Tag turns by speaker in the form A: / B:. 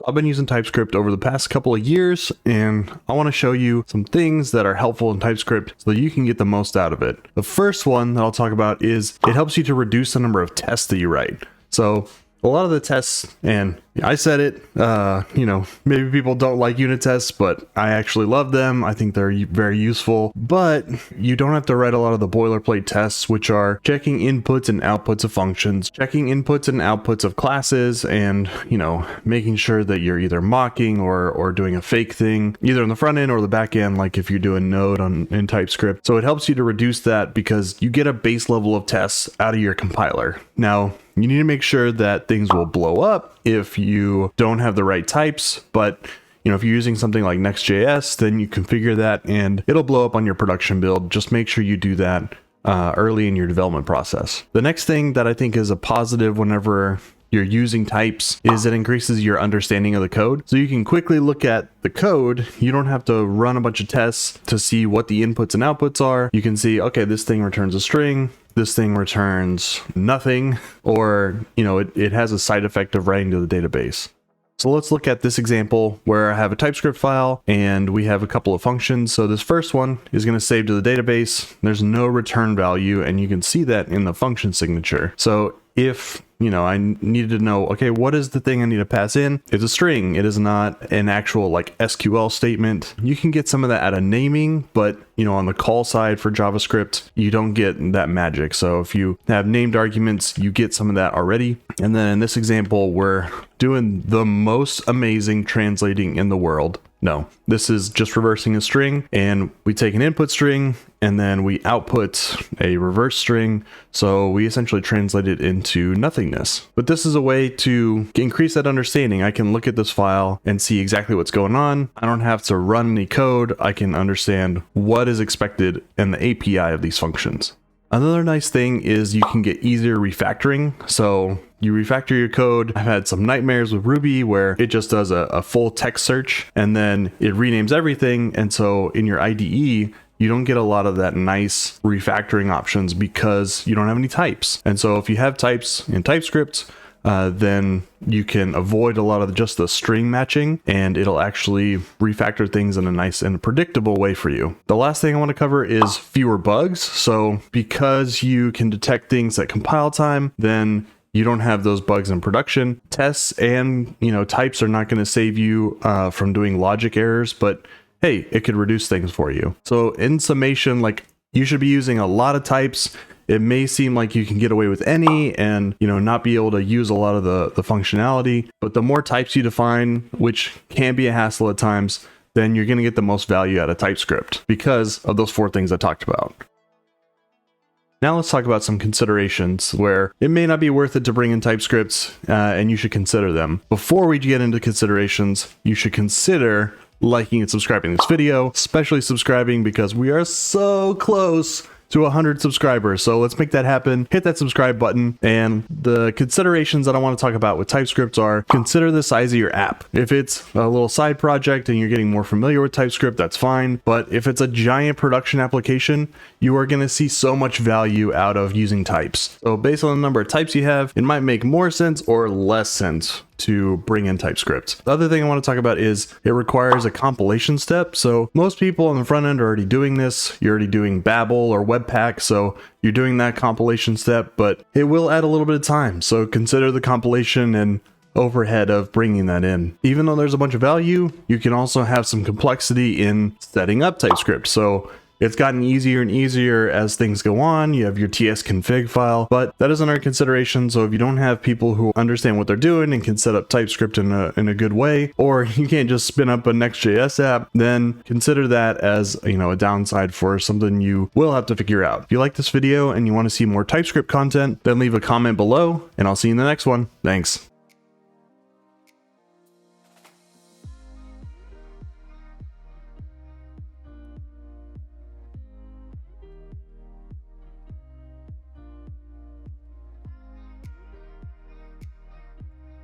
A: I've been using TypeScript over the past couple of years, and I want to show you some things that are helpful in TypeScript so that you can get the most out of it. The first one that I'll talk about is it helps you to reduce the number of tests that you write. So a lot of the tests, and I said it, maybe people don't like unit tests, but I actually love them. I think they're very useful, but you don't have to write a lot of the boilerplate tests, which are checking inputs and outputs of functions, checking inputs and outputs of classes, and, making sure that you're either mocking or doing a fake thing, either in the front end or the back end, like if you're doing Node in TypeScript. So it helps you to reduce that because you get a base level of tests out of your compiler. Now, you need to make sure that things will blow up if you don't have the right types, but if you're using something like Next.js, then you configure that and it'll blow up on your production build. Just make sure you do that early in your development process. The next thing that I think is a positive whenever you're using types is it increases your understanding of the code. So you can quickly look at the code. You don't have to run a bunch of tests to see what the inputs and outputs are. You can see, okay, this thing returns a string, this thing returns nothing, or it has a side effect of writing to the database. So let's look at this example where I have a TypeScript file and we have a couple of functions. So this first one is going to save to the database. There's no return value, and you can see that in the function signature. So if I needed to know, okay, what is the thing I need to pass in? It's a string. It is not an actual SQL statement. You can get some of that out of naming, but on the call side for JavaScript, you don't get that magic. So if you have named arguments, you get some of that already. And then in this example, we're doing the most amazing translating in the world. No, this is just reversing a string, and we take an input string and then we output a reverse string. So we essentially translate it into nothingness. But this is a way to increase that understanding. I can look at this file and see exactly what's going on. I don't have to run any code. I can understand what is expected in the API of these functions. Another nice thing is you can get easier refactoring. So you refactor your code. I've had some nightmares with Ruby where it just does a full text search and then it renames everything. And so in your IDE, you don't get a lot of that nice refactoring options because you don't have any types. And so if you have types in TypeScript, then you can avoid a lot of just the string matching, and it'll actually refactor things in a nice and predictable way for you. The last thing I want to cover is fewer bugs. So because you can detect things at compile time, then you don't have those bugs in production. Tests and types are not going to save you from doing logic errors, but hey, it could reduce things for you. So in summation, you should be using a lot of types. It may seem like you can get away with any and not be able to use a lot of the functionality, but the more types you define, which can be a hassle at times, then you're going to get the most value out of TypeScript because of those 4 things I talked about. Now let's talk about some considerations where it may not be worth it to bring in TypeScript, and you should consider them. Before we get into considerations, you should consider liking and subscribing to this video, especially subscribing because we are so close to 100 subscribers. So let's make that happen. Hit that subscribe button. And the considerations that I want to talk about with TypeScript are consider the size of your app. If it's a little side project and you're getting more familiar with TypeScript, that's fine. But if it's a giant production application, you are going to see so much value out of using types. So based on the number of types you have, it might make more sense or less sense to bring in TypeScript. The other thing I want to talk about is it requires a compilation step. So most people on the front end are already doing this. You're already doing Babel or Webpack, so you're doing that compilation step, but it will add a little bit of time. So consider the compilation and overhead of bringing that in. Even though there's a bunch of value, you can also have some complexity in setting up TypeScript. So it's gotten easier and easier as things go on. You have your tsconfig file, but that isn't our consideration. So if you don't have people who understand what they're doing and can set up TypeScript in a good way, or you can't just spin up a Next.js app, then consider that as a downside for something you will have to figure out. If you like this video and you want to see more TypeScript content, then leave a comment below, and I'll see you in the next one. Thanks.